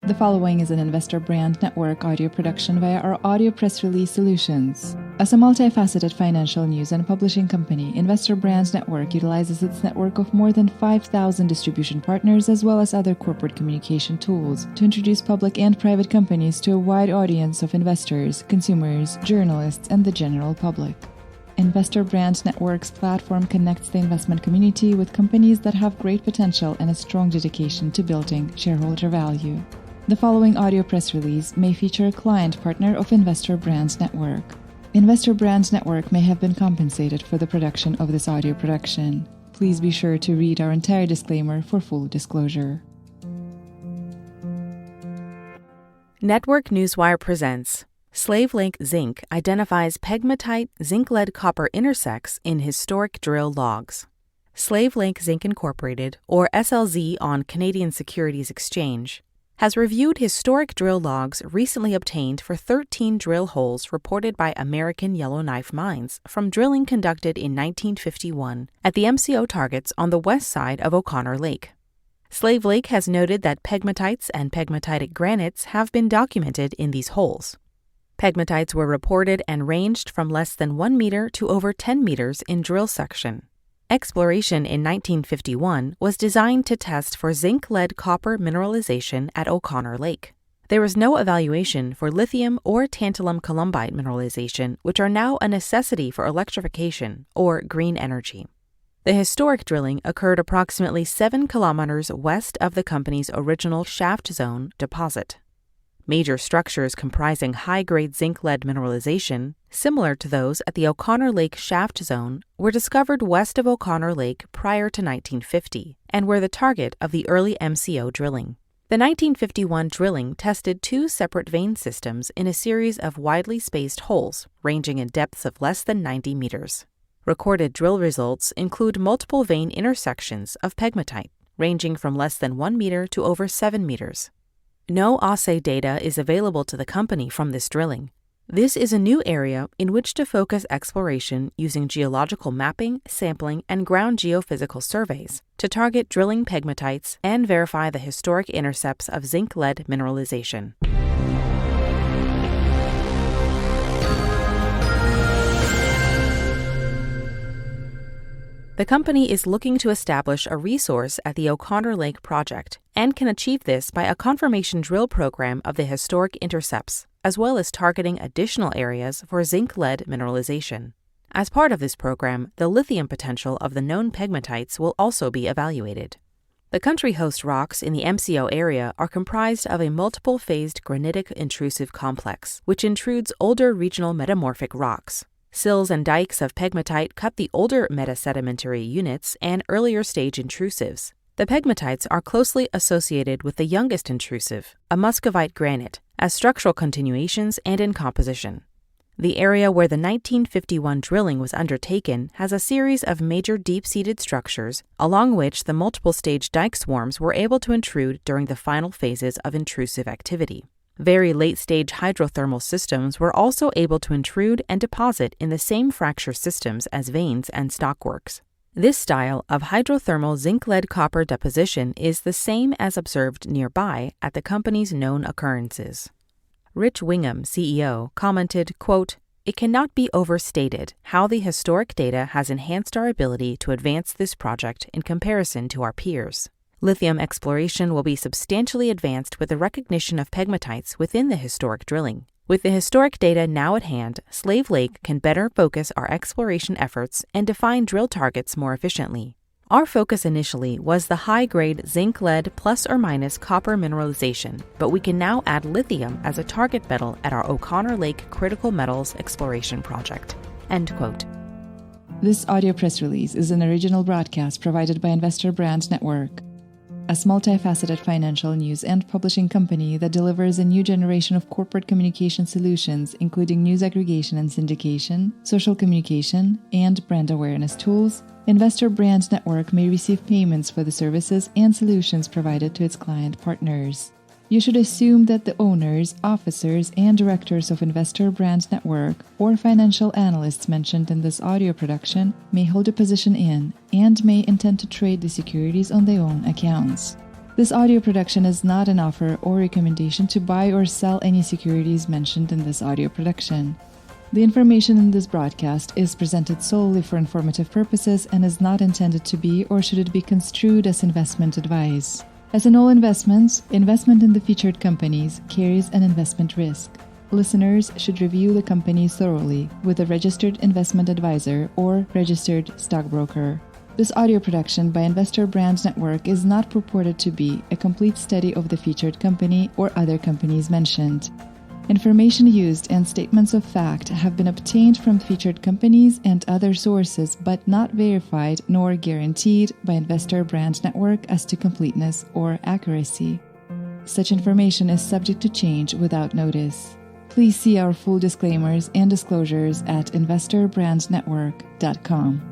The following is an Investor Brand Network audio production via our audio press release solutions. As a multifaceted financial news and publishing company, Investor Brand Network utilizes its network of more than 5,000 distribution partners as well as other corporate communication tools to introduce public and private companies to a wide audience of investors, consumers, journalists, and the general public. Investor Brand Network's platform connects the investment community with companies that have great potential and a strong dedication to building shareholder value. The following audio press release may feature a client partner of Investor Brand Network. Investor Brand Network may have been compensated for the production of this audio production. Please be sure to read our entire disclaimer for full disclosure. Network Newswire presents Lake Zinc identifies Pegmatite Zinc-Lead-Copper intersects in historic drill logs. Lake Zinc Incorporated, or SLZ on Canadian Securities Exchange, has reviewed historic drill logs recently obtained for 13 drill holes reported by American Yellowknife Mines from drilling conducted in 1951 at the MCO targets on the west side of O'Connor Lake. Slave Lake has noted that pegmatites and pegmatitic granites have been documented in these holes. Pegmatites were reported and ranged from less than 1 meter to over 10 meters in drill section. Exploration in 1951 was designed to test for zinc-lead-copper mineralization at O'Connor Lake. There was no evaluation for lithium or tantalum-columbite mineralization, which are now a necessity for electrification or green energy. The historic drilling occurred approximately 7 kilometers west of the company's original shaft zone deposit. Major structures comprising high-grade zinc-lead mineralization, similar to those at the O'Connor Lake shaft zone, were discovered west of O'Connor Lake prior to 1950 and were the target of the early MCO drilling. The 1951 drilling tested 2 separate vein systems in a series of widely spaced holes, ranging in depths of less than 90 meters. Recorded drill results include multiple vein intersections of pegmatite, ranging from less than 1 meter to over 7 meters. No assay data is available to the company from this drilling. This is a new area in which to focus exploration using geological mapping, sampling, and ground geophysical surveys to target drilling pegmatites and verify the historic intercepts of zinc-lead mineralization. The company is looking to establish a resource at the O'Connor Lake project and can achieve this by a confirmation drill program of the historic intercepts, as well as targeting additional areas for zinc-lead mineralization. As part of this program, the lithium potential of the known pegmatites will also be evaluated. The country host rocks in the MCO area are comprised of a multiple-phased granitic intrusive complex, which intrudes older regional metamorphic rocks. Sills and dikes of pegmatite cut the older metasedimentary units and earlier stage intrusives. The pegmatites are closely associated with the youngest intrusive, a muscovite granite, as structural continuations and in composition. The area where the 1951 drilling was undertaken has a series of major deep-seated structures along which the multiple-stage dike swarms were able to intrude during the final phases of intrusive activity. Very late-stage hydrothermal systems were also able to intrude and deposit in the same fracture systems as veins and stockworks. This style of hydrothermal zinc-lead-copper deposition is the same as observed nearby at the company's known occurrences. Rich Wingham, CEO, commented, quote, "It cannot be overstated how the historic data has enhanced our ability to advance this project in comparison to our peers. Lithium exploration will be substantially advanced with the recognition of pegmatites within the historic drilling. With the historic data now at hand, Slave Lake can better focus our exploration efforts and define drill targets more efficiently. Our focus initially was the high-grade zinc-lead plus or minus copper mineralization, but we can now add lithium as a target metal at our O'Connor Lake Critical Metals Exploration Project." End quote. This audio press release is an original broadcast provided by Investor Brand Network. As multifaceted financial news and publishing company that delivers a new generation of corporate communication solutions, including news aggregation and syndication, social communication, and brand awareness tools, Investor Brand Network may receive payments for the services and solutions provided to its client partners. You should assume that the owners, officers, and directors of Investor Brand Network or financial analysts mentioned in this audio production may hold a position in and may intend to trade the securities on their own accounts. This audio production is not an offer or recommendation to buy or sell any securities mentioned in this audio production. The information in this broadcast is presented solely for informative purposes and is not intended to be or should it be construed as investment advice. As in all investments, investment in the featured companies carries an investment risk. Listeners should review the companies thoroughly with a registered investment advisor or registered stockbroker. This audio production by Investor Brand Network is not purported to be a complete study of the featured company or other companies mentioned. Information used and statements of fact have been obtained from featured companies and other sources but not verified nor guaranteed by Investor Brand Network as to completeness or accuracy. Such information is subject to change without notice. Please see our full disclaimers and disclosures at investorbrandnetwork.com.